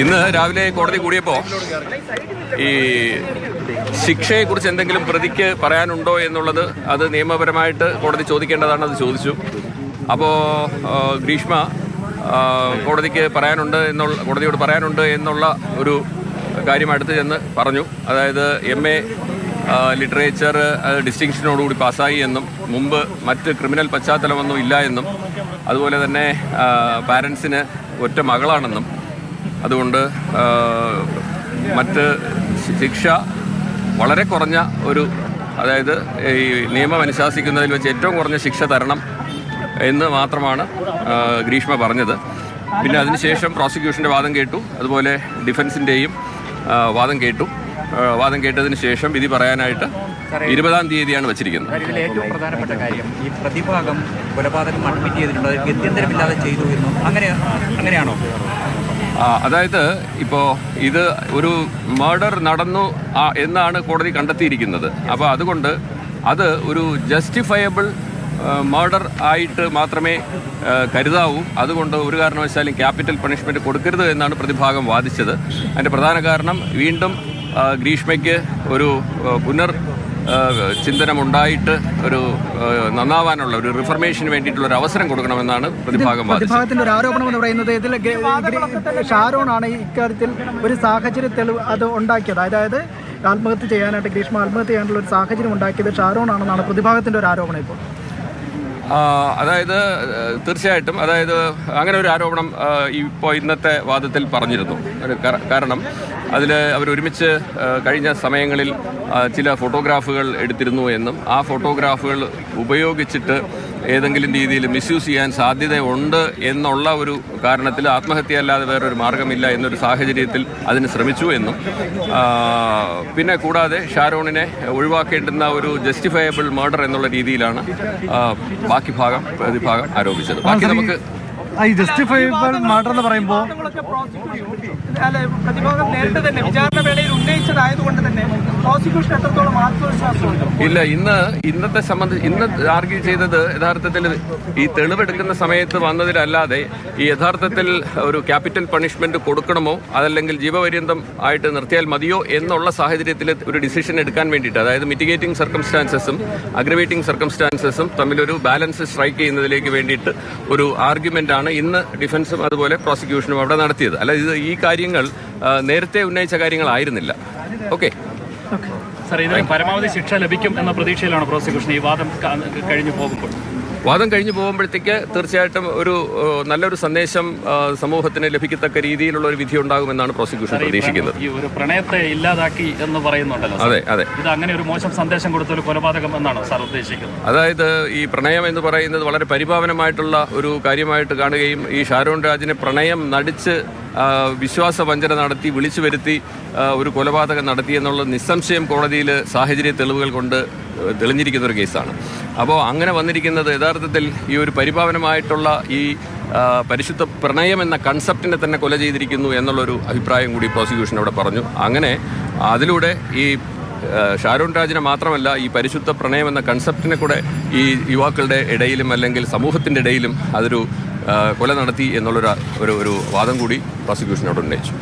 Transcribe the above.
ഇന്ന് രാവിലെ കോടതി കൂടിയപ്പോൾ ഈ ശിക്ഷയെക്കുറിച്ച് എന്തെങ്കിലും പ്രതിക്ക് പറയാനുണ്ടോ എന്നുള്ളത് അത് നിയമപരമായിട്ട് കോടതി ചോദിക്കേണ്ടതാണ്. അത് ചോദിച്ചു. അപ്പോൾ ഗ്രീഷ്മ കോടതിയോട് പറയാനുണ്ട് എന്നുള്ള ഒരു കാര്യം അടുത്ത് ചെന്ന് പറഞ്ഞു. അതായത് MA ലിറ്ററേച്ചർ ഡിസ്റ്റിങ്ഷനോടുകൂടി പാസ്സായി എന്നും മുമ്പ് മറ്റ് ക്രിമിനൽ പശ്ചാത്തലമൊന്നും ഇല്ല എന്നും അതുപോലെ തന്നെ പാരൻസിന് ഒറ്റ മകളാണെന്നും അതുകൊണ്ട് മറ്റ് ശിക്ഷ വളരെ കുറഞ്ഞ അതായത് ഈ നിയമം അനുശാസിക്കുന്നതിൽ വെച്ച് ഏറ്റവും കുറഞ്ഞ ശിക്ഷ തരണം എന്ന് മാത്രമാണ് ഗ്രീഷ്മ പറഞ്ഞത്. പിന്നെ അതിനുശേഷം പ്രോസിക്യൂഷൻ്റെ വാദം കേട്ടു, അതുപോലെ ഡിഫൻസിൻ്റെയും വാദം കേട്ടതിന് ശേഷം വിധി പറയാനായിട്ട് 20-ാം തീയതിയാണ് വച്ചിരിക്കുന്നത്. ഇതിൽ ഏറ്റവും പ്രധാനപ്പെട്ട കാര്യം ഈ പ്രതിഭാഗം കൊലപാതകം അഡ്മിറ്റ് ചെയ്തിട്ടുണ്ട്, ഗത്യന്തരമില്ലാതെ ചെയ്തു എന്നും അങ്ങനെയാണോ? അതായത് ഇപ്പോൾ ഇത് ഒരു മർഡർ നടന്നു എന്നാണ് കോടതി കണ്ടെത്തിയിരിക്കുന്നത്. അപ്പോൾ അതുകൊണ്ട് അത് ഒരു ജസ്റ്റിഫയബിൾ മർഡർ ആയിട്ട് മാത്രമേ കരുതാവൂ. അതുകൊണ്ട് ഒരു കാരണവശാലും ക്യാപിറ്റൽ പണിഷ്മെൻറ്റ് കൊടുക്കരുത് എന്നാണ് പ്രതിഭാഗം വാദിച്ചത്. അതിൻ്റെ പ്രധാന കാരണം വീണ്ടും ഗ്രീഷ്മയ്ക്ക് ഒരു ചിന്തനമുണ്ടായിട്ട് ഒരു നന്നാവാനുള്ള ഒരു റിഫർമേഷന് വേണ്ടിയിട്ടുള്ള ഒരു അവസരം കൊടുക്കണമെന്നാണ് പ്രതിഭാഗത്തിന്റെ ഒരു ആരോപണം എന്ന് പറയുന്നത് ഇതിൽ ഷാരോണാണ് ഇക്കാര്യത്തിൽ ഒരു സാഹചര്യ തെളിവ് അത് ഉണ്ടാക്കിയത്. അതായത് ആത്മഹത്യ ചെയ്യാനായിട്ട് ഗ്രീഷ്മ ആത്മഹത്യ ചെയ്യാനുള്ള ഒരു സാഹചര്യം ഉണ്ടാക്കിയത് ഷാരോണാണെന്നാണ് പ്രതിഭാഗത്തിന്റെ ഒരു ആരോപണം. അതായത് തീർച്ചയായിട്ടും അങ്ങനെ ഒരു ആരോപണം ഇപ്പോൾ ഇന്നത്തെ വാദത്തിൽ പറഞ്ഞിരുന്നു. കാരണം അതിൽ അവരൊരുമിച്ച് കഴിഞ്ഞ സമയങ്ങളിൽ ചില ഫോട്ടോഗ്രാഫുകൾ എടുത്തിരുന്നു എന്നും ആ ഫോട്ടോഗ്രാഫുകൾ ഉപയോഗിച്ചിട്ട് ഏതെങ്കിലും രീതിയിൽ മിസ്യൂസ് ചെയ്യാൻ സാധ്യതയുണ്ട് എന്നുള്ള ഒരു കാരണത്തിൽ ആത്മഹത്യ അല്ലാതെ വേറൊരു മാർഗമില്ല എന്നൊരു സാഹചര്യത്തിൽ അതിന് ശ്രമിച്ചു എന്നും പിന്നെ കൂടാതെ ഷാരോണിനെ ഒഴിവാക്കേണ്ടുന്ന ഒരു ജസ്റ്റിഫയബിൾ മർഡർ എന്നുള്ള രീതിയിലാണ് പ്രതിഭാഗം ആരോപിച്ചത്. ബാക്കി നമുക്ക് ഈ ജസ്റ്റിഫയബിൾ മർഡർ എന്ന് പറയുമ്പോൾ പ്രതിഭാഗം നേരിട്ട് തന്നെ വിചാരണ വേളയിൽ ഉന്നയിച്ചതായതുകൊണ്ട് തന്നെ പ്രോസിക്യൂഷൻ എത്രത്തോളം ആത്മവിശ്വാസമുണ്ട്? ഇല്ല, ഇന്ന് ആർഗ്യൂ ചെയ്തത് യഥാർത്ഥത്തിൽ ഈ തെളിവെടുക്കുന്ന സമയത്ത് വന്നതിലല്ലാതെ ഈ യഥാർത്ഥത്തിൽ ഒരു ക്യാപിറ്റൽ പണിഷ്മെന്റ് കൊടുക്കണമോ അതല്ലെങ്കിൽ ജീവപര്യന്തം ആയിട്ട് നിർത്തിയാൽ മതിയോ എന്നുള്ള സാഹചര്യത്തിൽ ഒരു ഡിസിഷൻ എടുക്കാൻ വേണ്ടിയിട്ട്, അതായത് മിറ്റിഗേറ്റിംഗ് സർക്കംസ്റ്റാൻസസും അഗ്രവേറ്റിംഗ് സർക്കംസ്റ്റാൻസസും തമ്മിലൊരു ബാലൻസ് സ്ട്രൈക്ക് ചെയ്യുന്നതിലേക്ക് വേണ്ടിയിട്ട് ഒരു ആർഗ്യുമെന്റാണ് ഇന്ന് ഡിഫൻസും അതുപോലെ പ്രോസിക്യൂഷനും അവിടെ നടത്തിയത്. അല്ല, ഈ കാര്യങ്ങൾ നേരത്തെ ഉന്നയിച്ച കാര്യങ്ങളായിരുന്നില്ല. ഓക്കെ സാർ, ഇതിന് പരമാവധി ശിക്ഷ ലഭിക്കും എന്ന പ്രതീക്ഷയിലാണ് പ്രോസിക്യൂഷൻ ഈ വാദം കഴിഞ്ഞു പോകുമ്പോഴത്തേക്ക് തീർച്ചയായിട്ടും നല്ലൊരു സന്ദേശം സമൂഹത്തിന് ലഭിക്കത്തക്ക രീതിയിലുള്ള ഒരു വിധി ഉണ്ടാകുമെന്നാണ് പ്രോസിക്യൂഷൻ പ്രതീക്ഷിക്കുന്നത്. ഈ ഒരു പ്രണയത്തെ ഇല്ലാതാക്കി എന്ന് പറയുന്നുണ്ടല്ലോ. അതെ. ഇത് അങ്ങനെ ഒരു മോശം സന്ദേശം കൊടുത്ത ഒരു കൊലപാതകം എന്നാണ് സാർ ഉദ്ദേശിക്കുന്നത്? അതായത് ഈ പ്രണയം എന്ന് പറയുന്നത് വളരെ പരിപാവനമായിട്ടുള്ള ഒരു കാര്യമായിട്ട് കാണുകയും ഈ ഷാരോൺ രാജിനെ പ്രണയം നടിച്ച് വിശ്വാസവഞ്ചന നടത്തി വിളിച്ചു വരുത്തി ഒരു കൊലപാതകം നടത്തിയെന്നുള്ളത് നിസ്സംശയം കോടതിയിൽ സാഹചര്യ തെളിവുകൾ കൊണ്ട് തെളിഞ്ഞിരിക്കുന്ന ഒരു കേസാണ്. അപ്പോൾ അങ്ങനെ വന്നിരിക്കുന്നത് യഥാർത്ഥത്തിൽ ഈ ഒരു പരിപാവനമായിട്ടുള്ള ഈ പരിശുദ്ധ പ്രണയം എന്ന കൺസെപ്റ്റിനെ തന്നെ കൊല ചെയ്തിരിക്കുന്നു എന്നുള്ളൊരു അഭിപ്രായം കൂടി പ്രോസിക്യൂഷൻ അവിടെ പറഞ്ഞു. അങ്ങനെ അതിലൂടെ ഈ ഷാരോൺ രാജിനെ മാത്രമല്ല ഈ പരിശുദ്ധ പ്രണയം എന്ന കൺസെപ്റ്റിനെ കൂടെ ഈ യുവാക്കളുടെ ഇടയിലും അല്ലെങ്കിൽ സമൂഹത്തിൻ്റെ ഇടയിലും അതൊരു കൊല നടത്തി എന്നുള്ളൊരു വാദം കൂടി പ്രോസിക്യൂഷനോട് ഉന്നയിച്ചു.